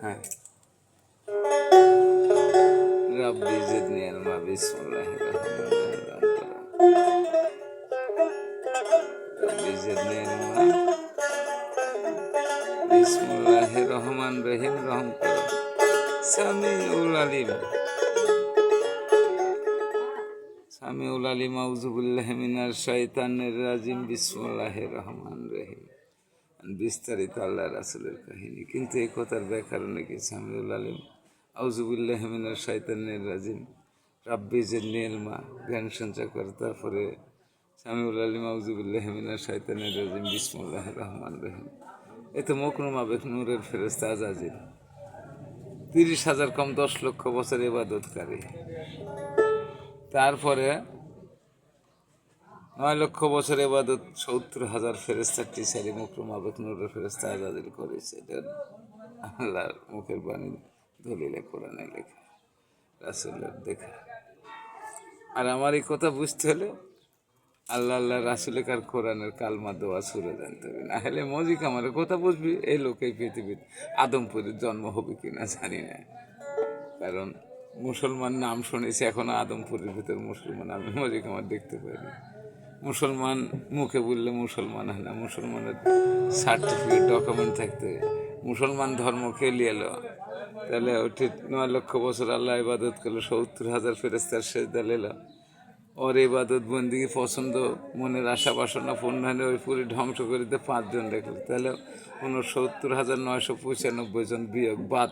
হ্যাঁ, রাব্বি জিদনি ইলমা বিসমিল্লাহির রহমানির রহিম। রাব্বি জিদনি ইলমা বিসমিল্লাহির রহমানির রহিম। রহম করো। সামিউল আলিম, সামিউল আলিম। আউযু বিল্লাহি মিনাশ শাইতানির রাজিম। বিসমিল্লাহির রহমানির রহিম। বিস্তারিত আল্লাহ রাসূলের কাহিনী, কিন্তু এই কথার ব্যাকরণ কি? সামিউল আলিম, আউযু বিল্লাহি মিনাশ শাইতানির রাজিম, রাব্বি জিদনি ইলমা, জ্ঞান সঞ্চয় করে। তারপরে সামিউল আলিম, আউযু বিল্লাহি মিনাশ শাইতানির রাজিম, বিসমিল্লাহির রহমানির রহিম। এ তো মকরুম আবেগ নূরের ফেরেশতা আজাজিল। 30,000 কম 10 লক্ষ বছর ইবাদতকারী। তারপরে 9 লক্ষ বছর ইবাদত 70,000 ফেরেশতার টিচারি মকরুম আবেগ নূরের ফেরেশতা আজাজিল করেছে। এটা আল্লাহর মুখের বাণী, দলিলে কোরআনে লেখা, রাসূলের দেখা। আর আমার এই কথা বুঝতে হলে আল্লাহ আল্লাহ রাসূলের কার কোরআনের কালমা দোয়া সুরে জানতে হবে, না হলে মজিক আমার কথা বুঝবি এই লোক এই পৃথিবীর আদমপুরের জন্ম হবে কিনা জানি না। কারণ মুসলমান নাম শুনেছি, এখনো আদমপুরের ভিতর মুসলমান আমি মজিক আমার দেখতে পাইনি। মুসলমান মুখে বললে মুসলমান হয় না, মুসলমানের সার্টিফিকেট ডকুমেন্ট থাকতে মুসলমান ধর্ম খেলি এলো। তাহলে ওটি 9 লক্ষ বছর আল্লাহ ইবাদত করলো, 70,000 ফেরেশতার সেজদা লেলো। ওর ইবাদত বন্দিগি পছন্দ, মনের আশা বাসনা পূর্ণ হলে ওই পুরী ধ্বংস করিতে 5 জন রাখলো। তাহলে 69,995 জন বিয়োগ বাদ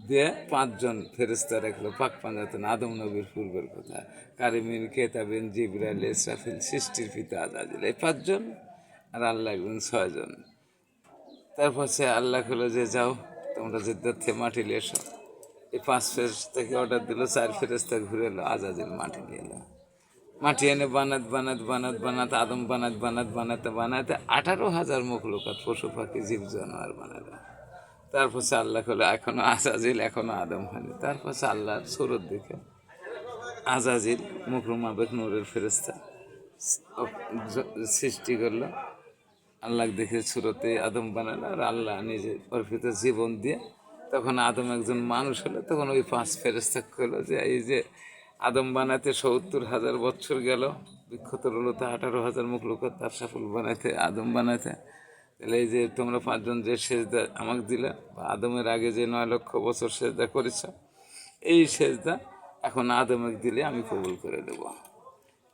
দিয়ে 5 জন ফেরেশতা রাখলো। পাক পাঞ্জাতন আদম নবীর পূর্বের কথা, কারিমিন, কেতাবিন, জিবরাইল, ইসরাফিল, সৃষ্টির পিতা আজাজিল, এই 5 জন। আর আল্লাহ একজন 6 জন। তারপর সে আল্লাহ হলো যে যাও তোমরা জিদ্দার মাটি নিয়ে এসো। এই 5 ফেরেশতাকে অর্ডার দিল, 4 ফেরেশতা ঘুরে এলো, আজাজিল মাটি নিয়ে এলো। মাটি এনে বানাত আদম বানাতে 18,000 মখলুকাত, পশু পাখি জীব জানোয়ার বানালো। তারপর সে আল্লাহ হলো এখনো আজাজিল, এখনো আদম হয়নি। তারপর সে আল্লাহর সুরত দেখে আজাজিল মকরুম আবেগ নূরের ফেরেশতা সৃষ্টি করলো। আল্লাহ দেখে সুরতে আদম বানালো, আর আল্লাহ নিজে ওর ভিতরে জীবন দিয়ে তখন আদম একজন মানুষ হলো। তখন ওই 5 ফেরেশতা হলো যে এই যে আদম বানাতে 70,000 বছর গেল, বিক্ষত রলো তা 18,000 মখলুকাত, তার সাফল বানাতে আদম বানাতে। তাহলে এই যে তোমরা 5 জন যে সেজদা আমাকে দিলে, বা আদমের আগে যে 9 লক্ষ বছর সেজদা করেছ, এই সেজদা এখন আদমকে দিলে আমি কবুল করে দেব।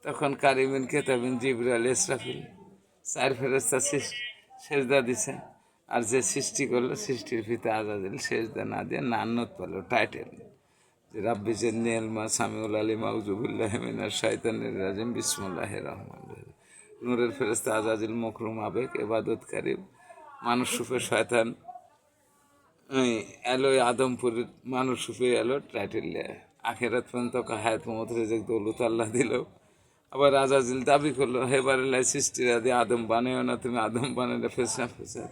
তখন কারিমিন, কেতাবিন, জিবরাইল, ইসরাফিল 4 ফেরেশতা সেজদা দিছে। আর যে সৃষ্টি করলো, সৃষ্টির পিতা আজাজিল সেজদা না দিয়ে নান্নত পেল, টাইটেল যে রাব্বি জিদনি ইলমা, সামিউল আলিম, আউযু বিল্লাহি মিনাশ শাইতানির রাজিম, বিসমিল্লাহির রহমানির রহিম। নূরের ফেরেশতা আজাজিল মকরুম আবেগ ইবাদতকারী মানুষ রূপে শয়তান এলো আদমপুরের মানুষ রূপে এলো, টাইটেল আখেরাত পর্যন্ত হায়াত মমত রেজেক দৌলত আল্লাহ দিল। আবার আজাজিল দাবি করলো, হেবার সৃষ্টির আদি আদম বানাইও না, তুমি আদম বানালে ফেসনা ফেসা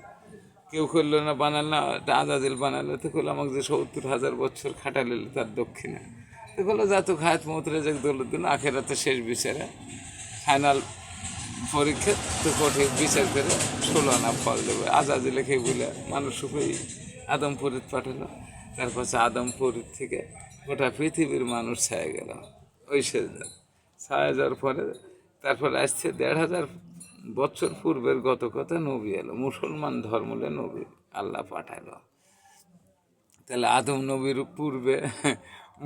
কেউ করলো না, বানাল না, আজাদিল বানালো। তো করলো আমাকে যে 70,000 বছর খাটালে তার দক্ষিণে। তো বললো যা তো খায়াত মৌতরে যে দৌলুদ্দিন আখেরাতে শেষ বিচারে ফাইনাল পরীক্ষা তো কঠিন বিচার করে 16 আনা ফল দেবে। আজাদিলে খেয়ে বলে মানুষ উপরেই আদমপুরীত পাঠালো। তারপর আদমপুরীর থেকে গোটা পৃথিবীর মানুষ ছায়া গেল ওই সেজদা। ছায়া যাওয়ার পরে তারপরে আসছে 1,500 বছর পূর্বের গত কথা, নবী এলো, মুসলমান ধর্মলে নবী আল্লাহ পাঠালো। তাহলে আদম নবীর পূর্বে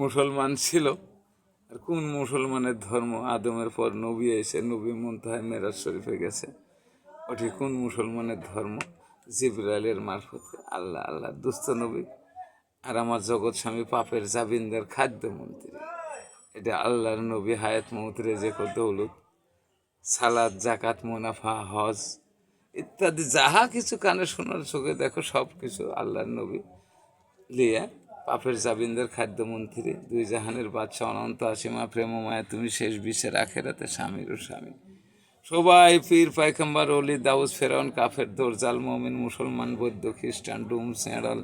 মুসলমান ছিল। আর কোন মুসলমানের ধর্ম? আদমের পর নবী এসে নবী মুনতাহা মেরাজ শরীফে গেছে, ওটি কোন মুসলমানের ধর্ম? জিবরাইলের মারফতে আল্লাহ আল্লাহর দুস্থ নবী। আর আমার জগৎ স্বামী পাপের জাবিন্দার খাদ্যমন্ত্রী, এটা আল্লাহর নবী, হায়াত মৌত রেজেক দৌলত, সালাদ, জাকাত, মুনাফা, হজ ইত্যাদি যাহা কিছু কানে শোনার চোখে দেখো সব কিছু আল্লাহর নবী লিয়ে পাপের জাবিনদের খাদ্যমন্ত্রী, 2 জাহানের বাদশা, অনন্ত আসীমা প্রেমমায়া তুমি, শেষ বিশ্বের আখেরাতে স্বামীরও স্বামী। সবাই পীর, পায়খাম্বার, অলি, দাউস, ফেরাউন, কাফের, দরজাল, মমিন, মুসলমান, বৌদ্ধ, খ্রিস্টান, ডুম, সেঁড়াল,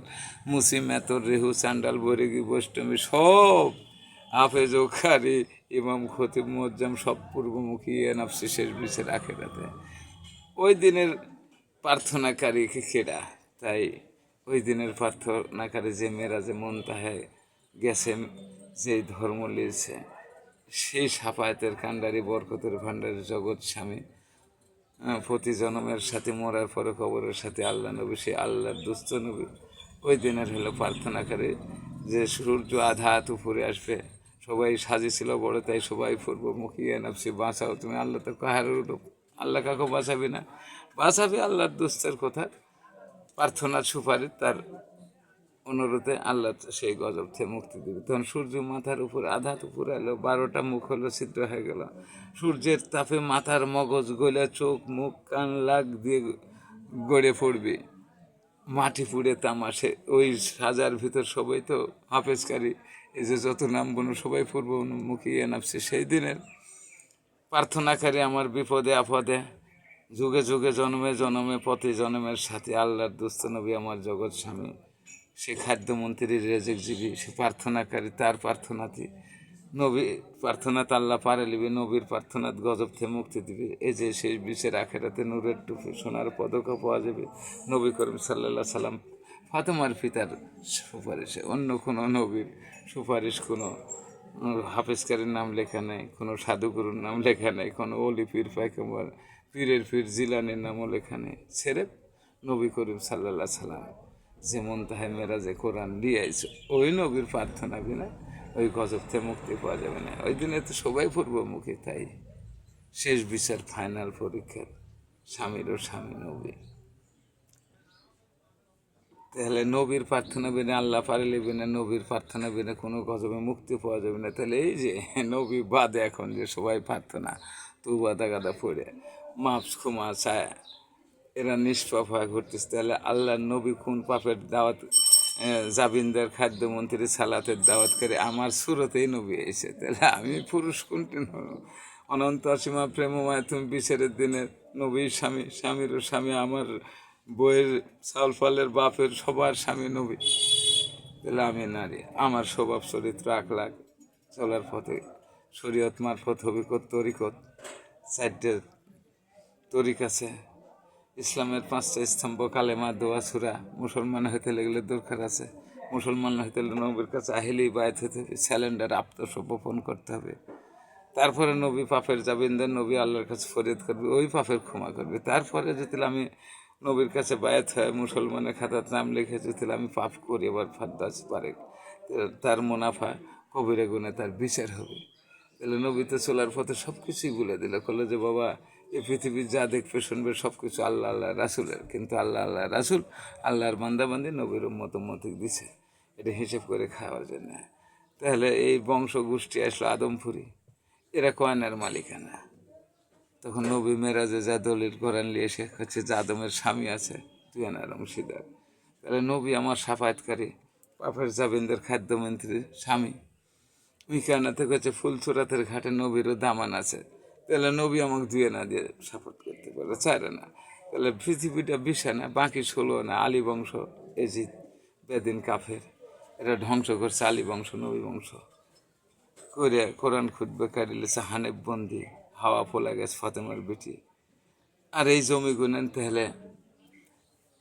মুসিম, মেতর, রেহু, স্যান্ডাল, বৈরাগী, বৈষ্ণবী সব, হাফেজ, ওখারি, ইমাম, খতিব, মুজ্জাম সব পূর্বমুখী নাফসি শেষ বিশ্বের আখেরাতে। ওই দিনের প্রার্থনাকারী কেডা, তাই ওই দিনের প্রার্থনাকারী যে মেরাজে মুনতাহায় গেছে, যেই ধর্ম লিয়েছে, সেই সাফায়াতের কাণ্ডারি বরকতের ভাণ্ডারি জগৎ স্বামী, প্রতি জন্মের সাথে মরার পরে কবরের সাথে আল্লাহ নবী, সে আল্লাহর দুস্থ নবী ওই দিনের হলো প্রার্থনাকারী। যে সূর্য আধা হাত উপরে আসবে, সবাই সাজিয়েছিল বড়, তাই সবাই পূর্বমুখী নাফসি বাঁচাও তুমি, আল্লাহ তো কাহার রূপ, আল্লাহ কাকে বাঁচাবি না, বাঁচাবি আল্লাহর দুস্থের কথা। প্রার্থনার সুপারিশ তার অনুরোধে আল্লাহ সেই গজব থেকে মুক্তি দেবে। তখন সূর্য মাথার উপর আধা উপরে এলো, 12টা মুখ হলো, ছিদ্র হয়ে গেল। সূর্যের তাপে মাথার মগজ গলে চোখ মুখ কান লাগ দিয়ে গড়ে পড়বে, মাটি পুড়ে তামাশে। ওই সাজার ভিতর সবাই তো হাফেজকারী, এই যে যত নাম গুলো সবাই পূর্বমুখী নামছে। সেই দিনের প্রার্থনাকারী আমার বিপদে আপদে, যুগে যুগে জন্মে জন্মে প্রতি জন্মের সাথে আল্লাহর দুস্থ নবী আমার জগৎ স্বামী, সে খাদ্যমন্ত্রীর রেজেকজীবী, সে প্রার্থনাকারী, তার প্রার্থনাতে নবী প্রার্থনাতে আল্লাহ পারে লিবে, নবীর প্রার্থনাত গজব থেকে মুক্তি দিবে। এই যে সেই বিষের আখেরাতে নূরের টুপি সোনার পদকও পাওয়া যাবে নবী করিম সাল্লাল্লাহু সাল্লাম ফাতেমার পিতার সুপারিশে। অন্য কোনো নবীর সুপারিশ কোনো হাফেজকারীর নাম লেখা নেই, কোনো সাধুগুরুর নাম লেখা নেই, কোনো অলি পীর পায়গম্বর পীরের পীর জিলানির নামও লেখা নেই। সেরেফ নবী করিম সাল্লাল্লাহু সাল্লাম যে মুনতাহায় মেরাজে কোরআন দিয়ে আইছে, ওই নবীর প্রার্থনা বিনা ওই গজব থেকে মুক্তি পাওয়া যাবে না। ওই দিনে তো সবাই পূর্বমুখী, তাই শেষ বিচার ফাইনাল পরীক্ষার স্বামীরও স্বামী নবী। তাহলে নবীর প্রার্থনা বিনা আল্লাহ পারে লিবে না, নবীর প্রার্থনা বিনা কোনো গজবে মুক্তি পাওয়া যাবে না। তাহলে এই যে নবী বাদে এখন যে সবাই প্রার্থনা তু বাদা গাদা পড়ে মাপ ক্ষমা চায়, এরা নিষ্পাপ হয়ে ঘুরতেছে, তাহলে আল্লাহর নবী কোন পাপের দাওয়াত, জাবিনদার খাদ্যমন্ত্রী সালাতের দাওয়াত করে আমার সুরতেই নবী এসে, তাহলে আমি পুরুষ কোনটি অনন্ত অসীমা প্রেমময় তুমি বিচারের দিনের নবীর স্বামী, স্বামীরও স্বামী, আমার বইয়ের চাউল ফলের বাপের সবার স্বামী নবী, তাহলে আমি নারী, আমার স্বভাব চরিত্র আখলাক চলার পথে শরীয়ত মারফত হবিকত তরিকত, 4টে তরিক আছে ইসলামের, 5টা স্তম্ভ কালেমা দোয়া সুরা। মুসলমান হইতে লাগলে দরকার আছে, মুসলমান হইতে নবীর কাছে আহিলেই বায়াত হইতে হবে, স্যালেন্ডার আত্মসমর্পণ করতে হবে। তারপরে নবী পাপের জাবিনদার, নবী আল্লাহর কাছে ফরিয়াদ করবে, ওই পাপের ক্ষমা করবে। তারপরে যদি আমি নবীর কাছে বায়াত হয়, মুসলমানের খাতার নাম লিখে যদি আমি পাপ করি এবার ফাদ্দাস পারে, তার মুনাফা কবিরে গুণে তার বিচার হবে। তাহলে নবী তো চলার পথে সব কিছুই বলে দিল, বললো যে বাবা এই পৃথিবীর যা দেখবে শুনবে সব কিছু আল্লাহ আল্লাহ রাসুলের, কিন্তু আল্লাহ আল্লাহ রাসুল আল্লাহর বান্দাবান্দি নবীর উম্মতিক দিছে, এটা হিসেব করে খাওয়ার জন্য। তাহলে এই বংশ গোষ্ঠী আসলো আদমপুরি, এরা কয়নার মালিকানা। তখন নবী মেরাজে যা দলিল কোরআন নিয়ে এসে হচ্ছে যে আদমের স্বামী আছে, তুই আনার অংশীদার। তাহলে নবী আমার সাফায়াতকারী, পাপের জাবিনদের খাদ্যমন্ত্রীর স্বামী। উইকানাতে হচ্ছে ফুলচুরাতের ঘাটে নবীরও দামান আছে, তাহলে নবী আমাকে ধুয়ে না দিয়ে সাপোর্ট করতে পারে, চাইরে না। তাহলে পৃথিবীটা বিশানা, বাকি 16 না। আলী বংশ এজিদ বেদিন কাফের, এটা ধ্বংস করছে আলী বংশ নবী বংশ করে। কোরআন খুতবে কারিলেছে হানেফ বন্দি, হাওয়া ফোলা গেছে ফাতেমার বেটি। আর এই জমি গুনেন, তাহলে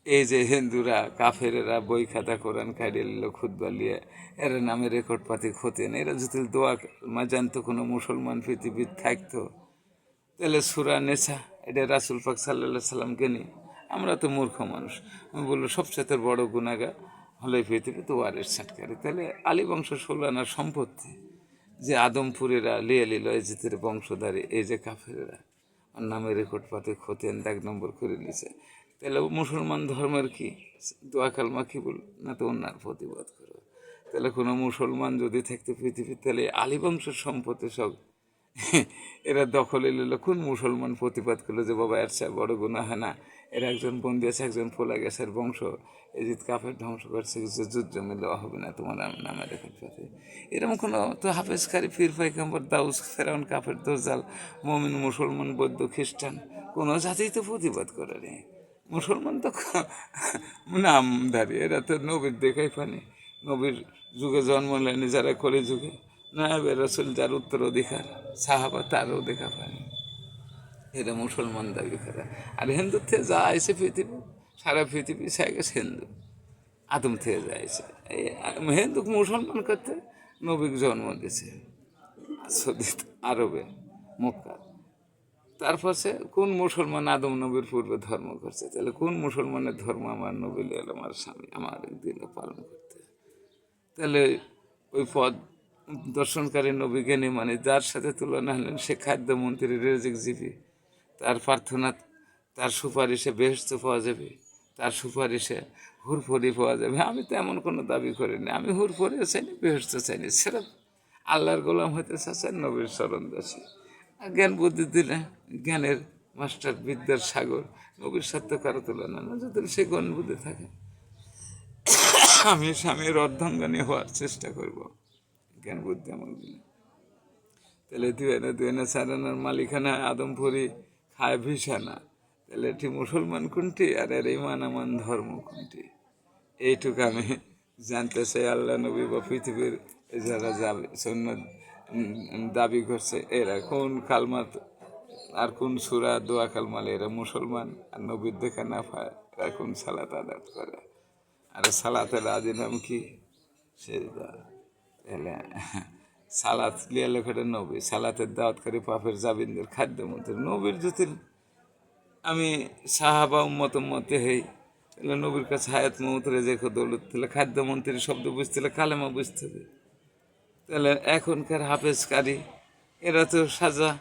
এই যে হিন্দুরা কাফেরেরা বই খাতা কোরআন কাটিয়ে নিল খুতবা লিয়ে, এর নামে রেকর্ড পাতি খতেন, এরা যদি দোয়া মা জানতো কোনো মুসলমান পৃথিবীর থাকতো, তাহলে সুরা নেশা এটা রাসুল পাক সাল্লাল্লাহু সাল্লামকে নিয়ে। আমরা তো মূর্খ মানুষ, আমি বললো সবচেয়ে বড় গুনাহগার হলে পৃথিবী তো ওয়ারের ছাটকারি। তাহলে আলী বংশ 16 আনার সম্পত্তি যে আদমপুরেরা লিয়ে নিল, এই জিতের বংশধারী, এই যে কাফেরেরা ওর নামে রেকর্ড পাতি খতেন 1 নম্বর করে নিছে। তাহলে মুসলমান ধর্মের কি দোয়া কালমা কি বল না, তো অন্যার প্রতিবাদ করো। তাহলে কোনো মুসলমান যদি থাকতে পৃথিবীর, তাহলে আলী বংশের সম্পত্তি সব এরা দখলে নিল। কোন মুসলমান প্রতিবাদ করলো যে বাবা এর চেয়ে বড় গুনাহ হয় না, এর একজন বন্দি আছে, একজন ফোলা গেছে বংশ, এজিদ কাফের ধ্বংস করছে, কিছু যুদ্ধ মিলে হবে না তোমার নামে রেখে পাতে। এরকম কোনো তো হাফেজকারী পীর পাইগম্বর দাউস ফেরাউন কাফের দজ্জাল মুমিন মুসলমান বৌদ্ধ খ্রিস্টান কোনো জাতিই তো প্রতিবাদ করে নি। মুসলমান তো নামধারী, এরা তো নবীর দেখাই পানি, নবীর যুগে জন্ম নেয়নি যারা করে যুগে, নায়েবে রাসূল যার উত্তরাধিকার সাহাবা তারও দেখা পায়নি। এরা মুসলমান দাবি করে। আর হিন্দুর থেকে যা আছে পৃথিবী, সারা পৃথিবী সাইকেস হিন্দু আদম থেকে যাইছে। এই হিন্দু মুসলমান করতে নবীকে জন্ম দিয়েছে সৌদি আরবে, মক্কা। তারপর সে কোন মুসলমান আদম নবীর পূর্বে ধর্ম করছে? তাহলে কোন মুসলমানের ধর্ম আমার নবী এল, আমার স্বামী আমার দিল পালন করতে? তাহলে ওই পদ দর্শনকারী নবীকে নিয়ে মানে যার সাথে তুলনা হলেন সে খাদ্যমন্ত্রী রেজিক জীবী, তার প্রার্থনা তার সুপারিশে বেহেশত পাওয়া যাবে, তার সুপারিশে হুরফরি পাওয়া যাবে। আমি তো এমন কোনো দাবি করিনি, আমি হুরফরিও চাইনি, বেহেশত চাইনি, সেটা আল্লাহর গোলাম হইতে চাচ্ছেন, নবীর চরণ দাসী। জ্ঞান বুদ্ধি দিলে জ্ঞানের মাস্টার, বিদ্যার সাগর, নবীর সাথে কারো তুলনা না। যদি সে জ্ঞান বুদ্ধি থাকে, আমি স্বামীর অর্ধাঙ্গানী হওয়ার চেষ্টা করব, জ্ঞান বুদ্ধি আমার দিলে। তাহলে দুয়েনা চারানার মালিকানা আদমপুরি খায় ভিসানা। তাহলে এটি মুসলমান কোনটি আর এর ইমান আমান ধর্ম কোনটি? এইটুকু আমি জানতে চাই। আল্লাহ নবী বা পৃথিবীর যারা যাবে সন্ন্যত দাবি করছে, এরা কোন কালমা আর কোন সুরা দোয়া কালমালে এরা মুসলমান? আর নবীর দেখা না পায় এরা কোন সালাত আদাত করে? আর সালাতের আদি নাম কি? সেজদা। তাহলে সালাত লিয়া লেখাটা নবী, সালাতের দাওয়াতকারী পাপের জাবিনদের খাদ্যমন্ত্রী নবীর। যদি আমি সাহাবা উম্মত মতে হই, তাহলে নবীর কাছে হায়াত মমতরে যে দৌলত, তাহলে খাদ্যমন্ত্রীর শব্দ বুঝতে হলে কালেমা বুঝতে হবে। তাহলে এখনকার হাফেজকারী এরা তো সাজা,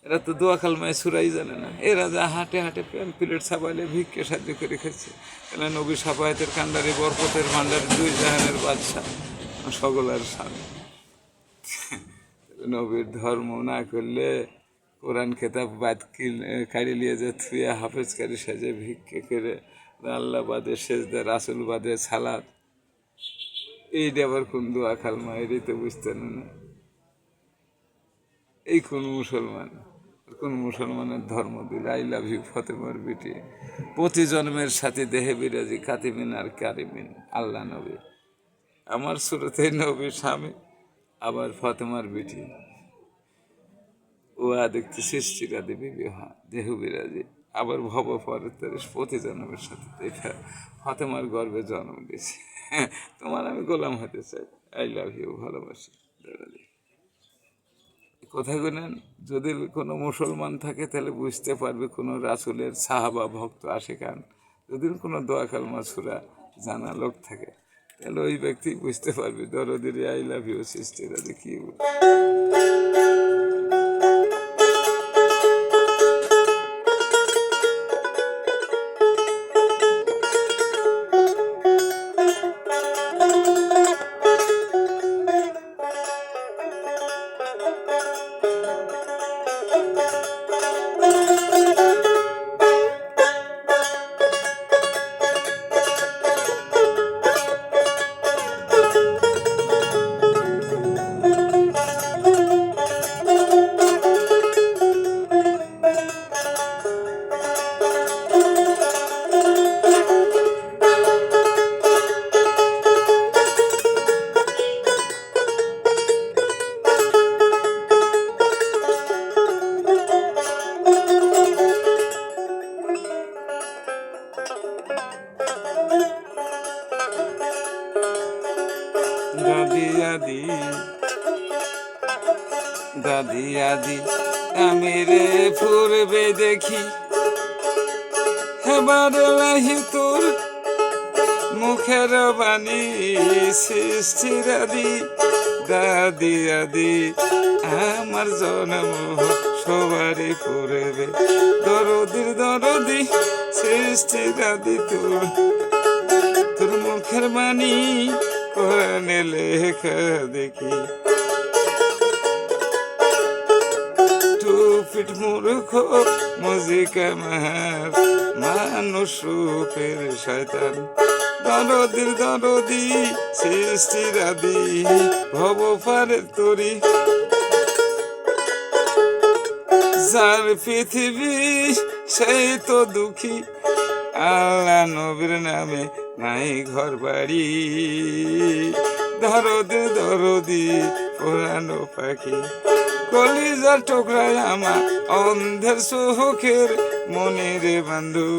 এরা তো দোয়া কালমায় সুরাই জানে না, এরা যা হাঁটে হাঁটে প্লেট ছাপাইলে ভিক্ষে সাহায্য করে খাচ্ছে। তাহলে নবী সাফায়াতের কান্ডারি, বরকতের ভান্ডারি, দুই জাহানের বাদশা, সকলের স্বামী। নবীর ধর্ম না করলে কোরআন খেতাব বাদ কাড়ি নিয়ে যে থুয়ে হাফেজকারী সেজে ভিক্ষে করে আল্লাহ বাদে সেজদা, রাসুল বাদে সালাদ, এইটা আবার কোন দোয়া কালমা? এটাই তো বুঝতে না। এই কোন মুসলমান, কোন মুসলমানের ধর্ম দিল? আই লাভ ইউ ফতেমার বিটি, প্রতি জন্মের সাথে দেহে বিরাজি কাতিমিন আর কারিমিন। আল্লাহ নবী আমার শুরুতে নবী স্বামী, আবার ফতেমার বিটি, ও দেখতে সৃষ্টিরা দেবী বিহা দেহ বিরাজি, আবার ভব পরের তারিশ প্রতি জন্মের সাথে এটা ফতেমার গর্বে জন্ম দিয়েছে। তোমার আমি গোলাম হতে চাই, আই লাভ ইউ, ভালোবাসি। কোথায় গুনেন? যদি কোনো মুসলমান থাকে তাহলে বুঝতে পারবে কোনো রাসুলের সাহাবা ভক্ত আশিকান, যদি কোনো দোয়া কালমা সুরা জানা লোক থাকে, তাহলে ওই ব্যক্তি বুঝতে পারবে দরদির আই লাভ ইউ সৃষ্টিরা কি। দাদি আদি আমি রে পূর্বে দেখি, এবার লাহি তোর মুখের বাণী সৃষ্টির আদি। দাদি আদি আমার জন্ম সবারই পূর্বে, দরদির দরদি সৃষ্টির আদি তোর, তোর মুখের বাণী কোরআনে লেখা দেখি। টুপিট মূর্খ মুজিকা মাহার মানুষ রূপের শয়তান, দরদির দরদি সৃষ্টির আদি ভব পারের তরি। যার পৃথিবী সেই তো দুঃখী, আল্লাহ নবীর নামে নাই ঘর বাড়ি। দরদির দরদি পুরানো পাখি, কলিজার টুকরায় আমার অন্ধের সুখের মনের বন্ধু।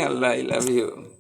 আল্লাহ, আই লাভ ইউ।